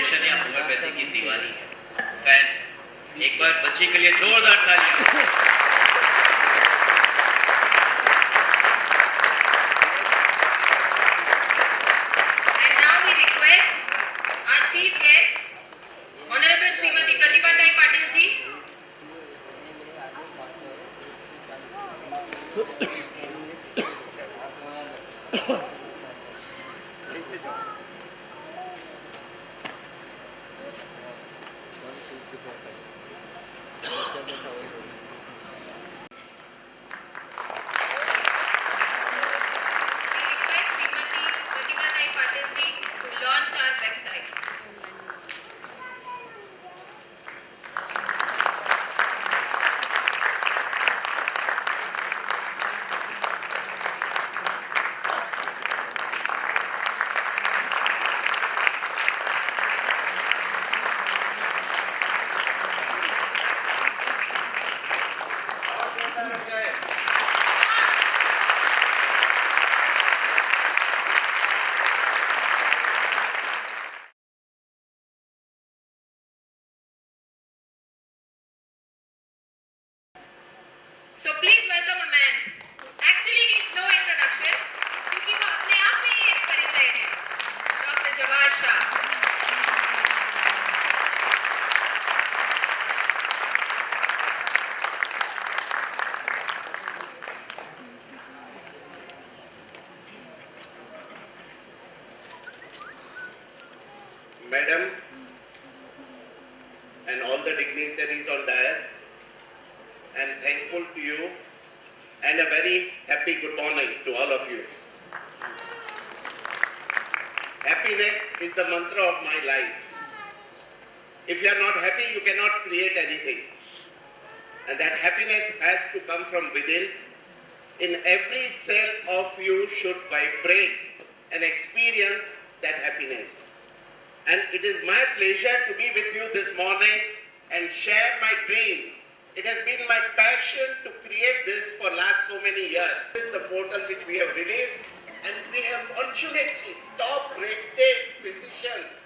Patient या homeopathy की दीवानी है, फैन। एक बार बच्ची के लिए जोरदार तालियां। And now we request our chief guest, Honorable Srimati Pratibha Tai Patil ji. So please welcome a man who actually needs no introduction, क्योंकि वो अपने आप में ही एक परिचय है, Dr. Jawad Shah. Madam and all the dignitaries on dais, I am thankful to you and a very happy good morning to all of you. Happiness is the mantra of my life. If you are not happy, you cannot create anything. And that happiness has to come from within. In every cell of you should vibrate and experience that happiness. And it is my pleasure to be with you this morning and share my dream. It has been my passion to create this for last so many years. This is the portal which we have released, and we have fortunately top-rated physicians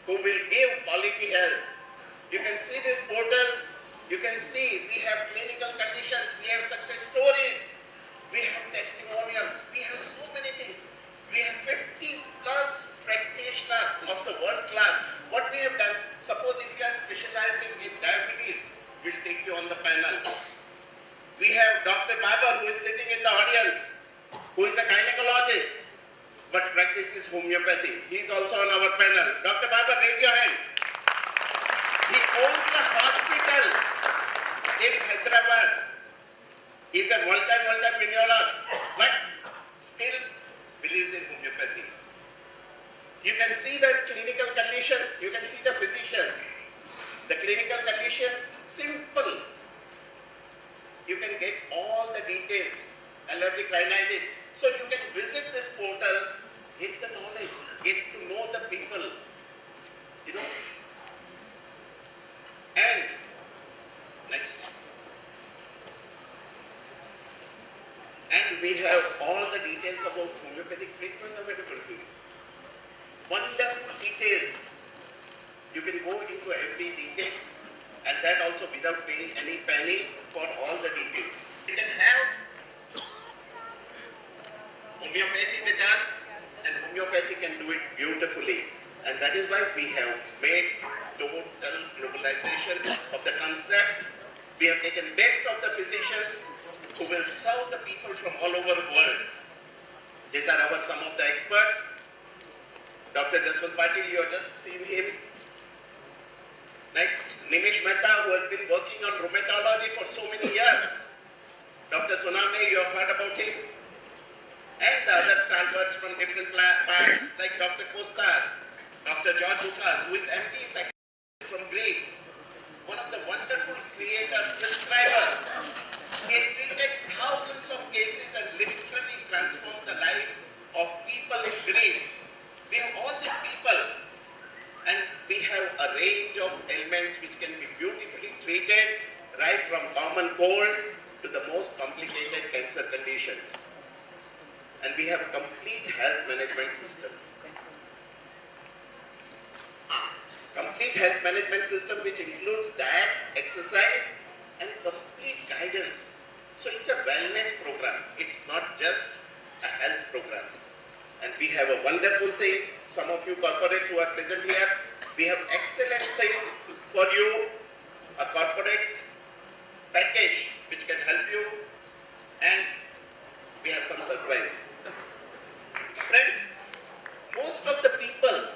who will give quality health. You can see this portal, you can see we have clinical conditions, we have success stories, we have testimonials, we have so many things. We have 50 plus practitioners of the world class. What we have done, suppose if you are specializing in diabetes, we'll take you on the panel. We have Dr. Babar, who is sitting in the audience, who is a gynecologist, but practices homeopathy. He is also on our panel. Dr. Babar, raise your hand. He owns a hospital in Hyderabad. He is a multi-millionaire, but still believes in homeopathy. You can see the clinical conditions, you can see the physicians. The clinical condition, simple. You can get all the details, allergic rhinitis. So you can visit this portal, get the knowledge, get to know the people, you know. And next. And we have all the details about homeopathic treatment available to you. Wonderful details. You can go into every detail, and that also without paying any penny for all the details. You can have homeopathy with us, and homeopathy can do it beautifully. And that is why we have made total globalization of the concept. We have taken best of the physicians who will serve the people from all over the world. These are some of the experts. Dr. Jaswant Patil, you have just seen him. Next, Nimish Mehta, who has been working on rheumatology for so many years. Dr. Suname, you have heard about him. And the other stalwarts from different parts, like Dr. Kostas, Dr. George Lucas, who is MD Secretary from Greece. One of the wonderful creators, prescribers. He has treated thousands of cases and literally transformed the lives of people in Greece. We have all these people, and we have a range of ailments which can be beautifully treated, right from common cold to the most complicated cancer conditions. And we have a complete health management system. complete health management system which includes diet, exercise, and complete guidance. So it's a wellness program. It's not just a health program. And we have a wonderful thing. Some of you corporates who are present here, we have excellent things for you. A corporate package which can help you, and we have some surprise. Friends, most of the people,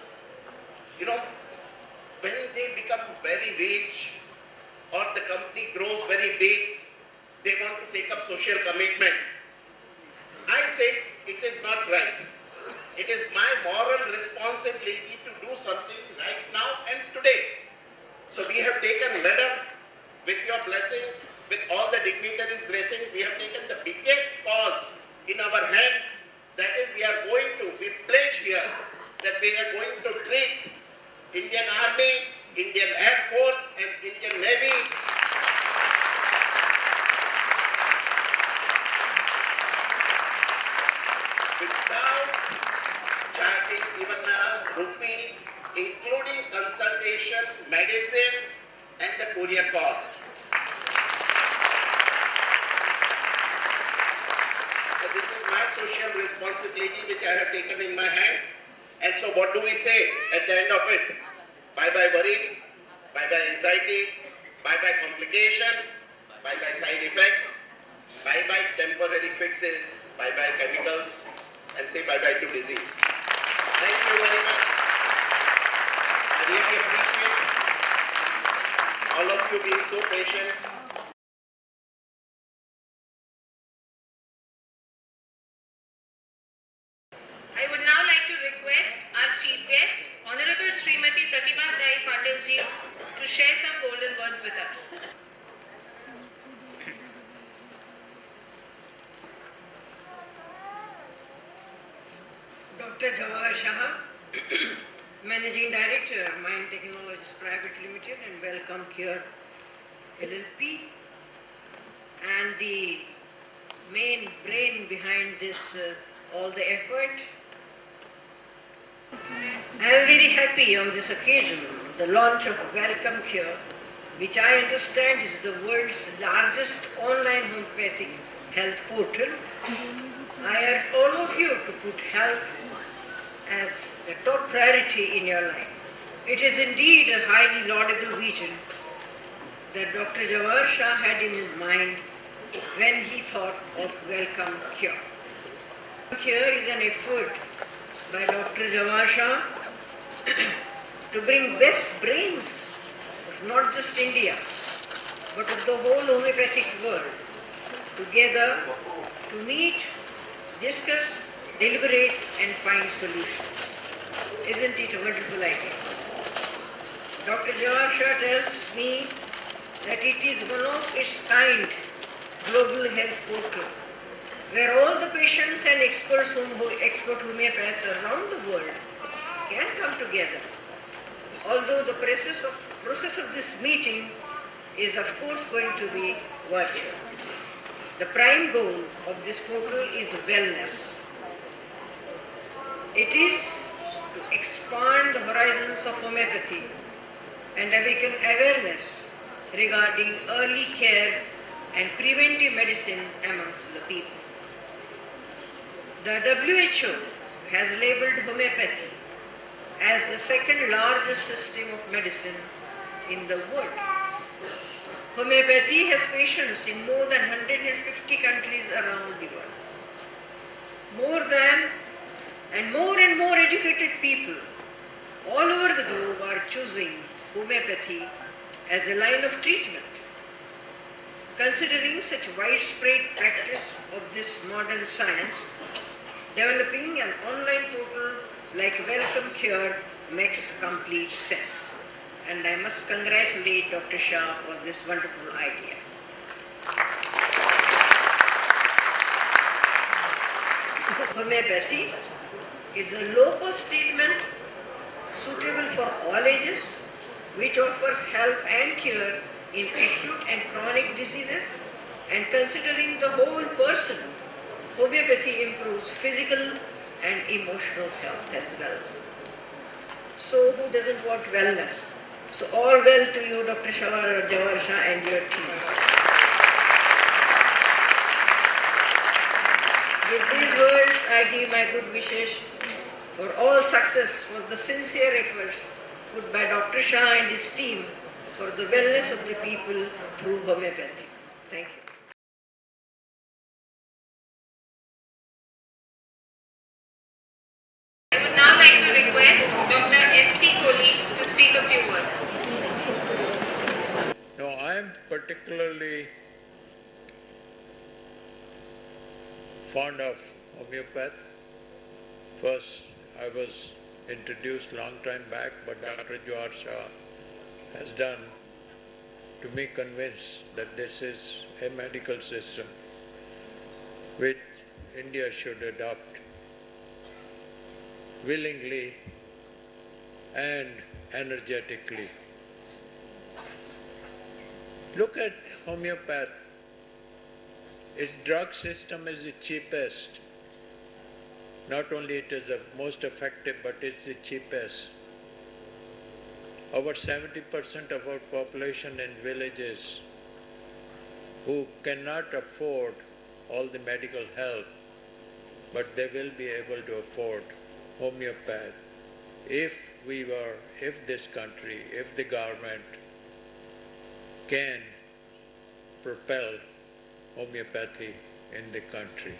when they become very rich or the company grows very big, they want to take up social commitment. I said it is not right. It is my moral responsibility to do something right now and today. So we have taken, madam, with your blessings, with all the dignitaries' blessings, we have taken the biggest cause in our hand. That is, we pledge here that we are going to treat Indian Army, Indian Air Force and Indian Navy without charging even a rupee, including consultation, medicine and the courier cost. So this is my social responsibility which I have taken in my hand. And so what do we say at the end of it? Bye-bye worry, bye-bye anxiety, bye-bye complication, bye-bye side effects, bye-bye temporary fixes, bye-bye chemicals, and say bye-bye to disease. Thank you very much. I really appreciate all of you being so patient. I would now like to request our chief guest, Honorable Srimati Pratibha Dai Patil ji, to share some golden words with us. Dr. Jawahar Shah, Managing Director, Mind Technologies Private Limited and Welcome Cure LLP, and the main brain behind this, all the effort. I am very happy on this occasion, the launch of Welcome Cure, which I understand is the world's largest online homeopathic health portal. I urge all of you to put health as the top priority in your life. It is indeed a highly laudable vision that Dr. Jawahar Shah had in his mind when he thought of Welcome Cure. Cure is an effort by Dr. Jawahar Shah to bring best brains of not just India, but of the whole homeopathic world together to meet, discuss, deliberate and find solutions. Isn't it a wonderful idea? Dr. Jawahar Shah tells me that it is one of its kind global health portal where all the patients and experts expert homeopaths around the world can come together. Although the process of this meeting is of course going to be virtual. The prime goal of this portal is wellness. It is to expand the horizons of homeopathy and awaken awareness regarding early care and preventive medicine amongst the people. The WHO has labeled homeopathy as the second largest system of medicine in the world. Homeopathy has patients in more than 150 countries around the world. More and more educated people all over the globe are choosing homeopathy as a line of treatment. Considering such widespread practice of this modern science, developing an online portal like Welcome Cure makes complete sense. And I must congratulate Dr. Shah for this wonderful idea. Homeopathy is a low-cost treatment suitable for all ages, which offers help and cure in acute and chronic diseases, and considering the whole person, homeopathy improves physical and emotional health as well. So who doesn't want wellness? So all well to you, Dr. Jawahar Shah and your team. With these words, I give my good wishes for all success for the sincere efforts put by Dr. Shah and his team for the wellness of the people through homeopathy. Thank you. I would now like to request Dr. F.C. Kohli to speak a few words. No, I am particularly fond of homeopath. First, I was introduced long time back, but Dr. Jawahar Shah has done to me convinced that this is a medical system which India should adopt willingly and energetically. Look at homeopath. Its drug system is the cheapest. Not only it is the most effective, but it's the cheapest. Over 70% of our population in villages who cannot afford all the medical help, but they will be able to afford homeopath if this country, if the government can propel homeopathy in the country.